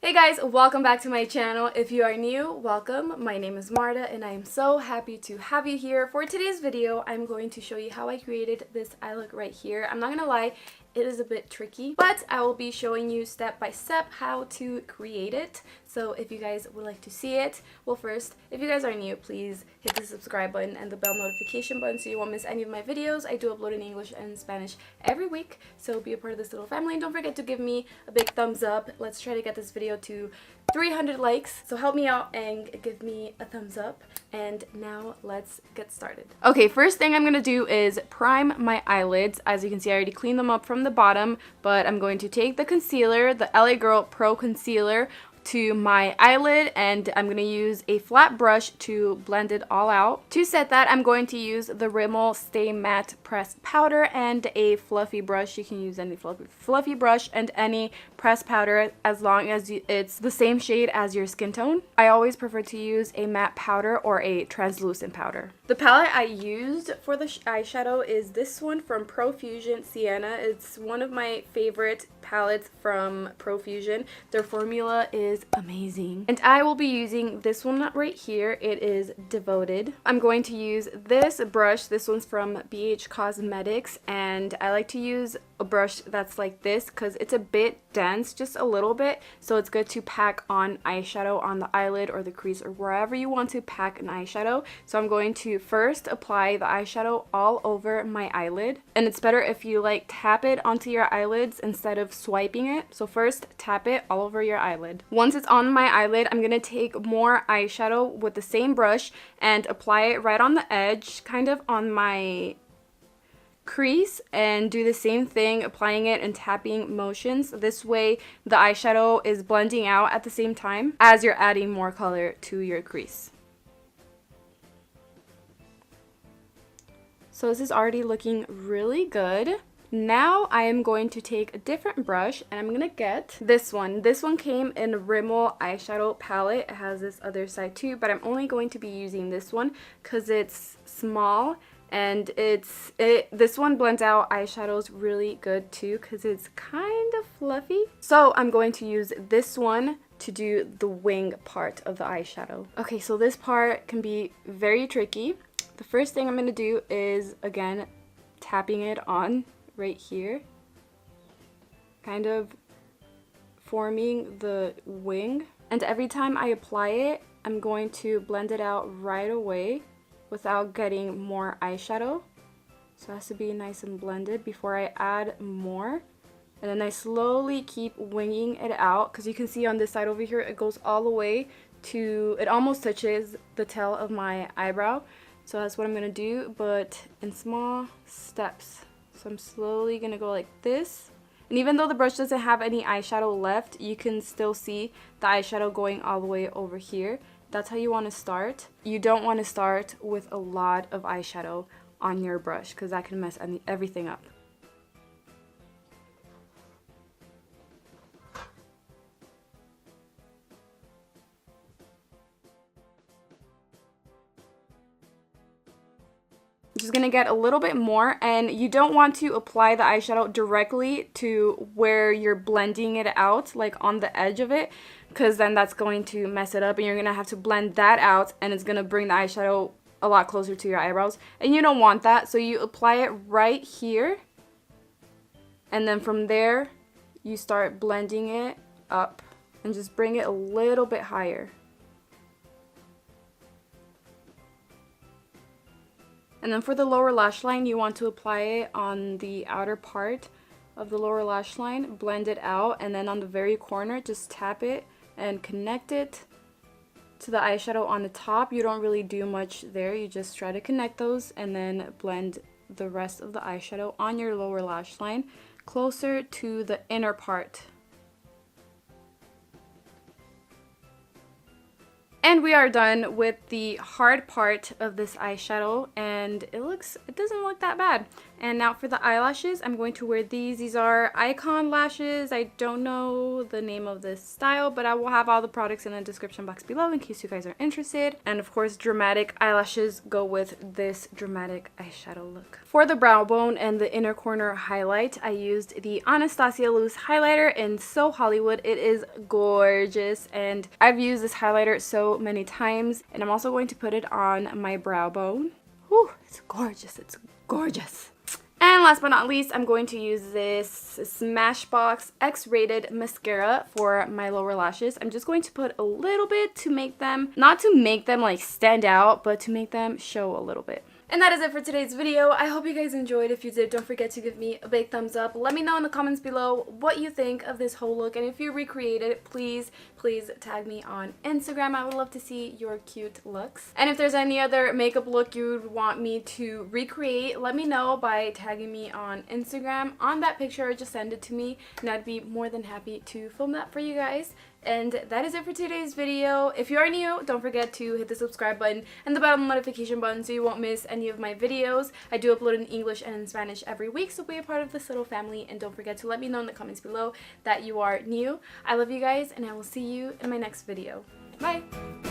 Hey guys, welcome back to my channel. If you are new, welcome. My name is Marta and I am so happy to have you here. For today's video, I'm going to show you how I created this eye look right here. I'm not gonna lie, it is a bit tricky, but I will be showing you step by step how to create it. So if you guys would like to see it, well first, if you guys are new, please hit the subscribe button and the bell notification button so you won't miss any of my videos. I do upload in English and Spanish every week, so be a part of this little family. And don't forget to give me a big thumbs up. Let's try to get this video to 300 likes, so help me out and give me a thumbs up. And now let's get started. Okay, first thing I'm gonna do is prime my eyelids. As you can see, I already cleaned them up from the bottom, but I'm going to take the concealer, the LA Girl Pro Concealer, to my eyelid, and I'm going to use a flat brush to blend it all out. To set that, I'm going to use the Rimmel Stay Matte Pressed Powder and a fluffy brush. You can use any fluffy brush and any pressed powder as long as it's the same shade as your skin tone. I always prefer to use a matte powder or a translucent powder. The palette I used for the eyeshadow is this one from Profusion Sienna. It's one of my favorite palettes from Profusion. Their formula is amazing. And I will be using this one right here. It is Devoted. I'm going to use this brush. This one's from BH Cosmetics, and I like to use a brush that's like this because it's a bit dense, just a little bit, so it's good to pack on eyeshadow on the eyelid or the crease or wherever you want to pack an eyeshadow. So I'm going to first apply the eyeshadow all over my eyelid, and it's better if you like tap it onto your eyelids instead of swiping it. So first tap it all over your eyelid. Once it's on my eyelid, I'm gonna take more eyeshadow with the same brush and apply it right on the edge, kind of on my crease, and do the same thing, applying it in tapping motions. This way the eyeshadow is blending out at the same time as you're adding more color to your crease. So this is already looking really good. Now I am going to take a different brush and I'm gonna get this one. This one came in Rimmel eyeshadow palette. It has this other side too, but I'm only going to be using this one because it's small. And this one blends out eyeshadows really good too because it's kind of fluffy. So I'm going to use this one to do the wing part of the eyeshadow. Okay, so this part can be very tricky. The first thing I'm going to do is, again, tapping it on right here. Kind of forming the wing. And every time I apply it, I'm going to blend it out right away without getting more eyeshadow. So it has to be nice and blended before I add more. And then I slowly keep winging it out because you can see on this side over here it goes all the way to, it almost touches the tail of my eyebrow. So that's what I'm gonna do, but in small steps. So I'm slowly gonna go like this. And even though the brush doesn't have any eyeshadow left, you can still see the eyeshadow going all the way over here. That's how you want to start. You don't want to start with a lot of eyeshadow on your brush because that can mess everything up. Just gonna get a little bit more, and you don't want to apply the eyeshadow directly to where you're blending it out, like on the edge of it, because then that's going to mess it up and you're gonna have to blend that out and it's gonna bring the eyeshadow a lot closer to your eyebrows, and you don't want that. So you apply it right here, and then from there you start blending it up and just bring it a little bit higher. And then for the lower lash line, you want to apply it on the outer part of the lower lash line, blend it out, and then on the very corner, just tap it and connect it to the eyeshadow on the top. You don't really do much there, you just try to connect those and then blend the rest of the eyeshadow on your lower lash line closer to the inner part. And we are done with the hard part of this eyeshadow, and and it doesn't look that bad. And now for the eyelashes, I'm going to wear these. These are Icon lashes. I don't know the name of this style, but I will have all the products in the description box below in case you guys are interested. And of course, dramatic eyelashes go with this dramatic eyeshadow look. For the brow bone and the inner corner highlight, I used the Anastasia loose highlighter in So Hollywood. It is gorgeous, and I've used this highlighter so many times. And I'm also going to put it on my brow bone. Whew, it's gorgeous. It's gorgeous. And last but not least, I'm going to use this Smashbox X-Rated mascara for my lower lashes. I'm just going to put a little bit to make them, not to make them like stand out, but to make them show a little bit. And that is it for today's video. I hope you guys enjoyed. If you did, don't forget to give me a big thumbs up. Let me know in the comments below what you think of this whole look. And if you recreate it, please tag me on Instagram. I would love to see your cute looks. And if there's any other makeup look you would want me to recreate, let me know by tagging me on Instagram. On that picture, just send it to me, and I'd be more than happy to film that for you guys. And that is it for today's video. If you are new, don't forget to hit the subscribe button and the bell notification button so you won't miss any of my videos. I do upload in English and in Spanish every week, so be a part of this little family. And don't forget to let me know in the comments below that you are new. I love you guys, and I will see you in my next video. Bye!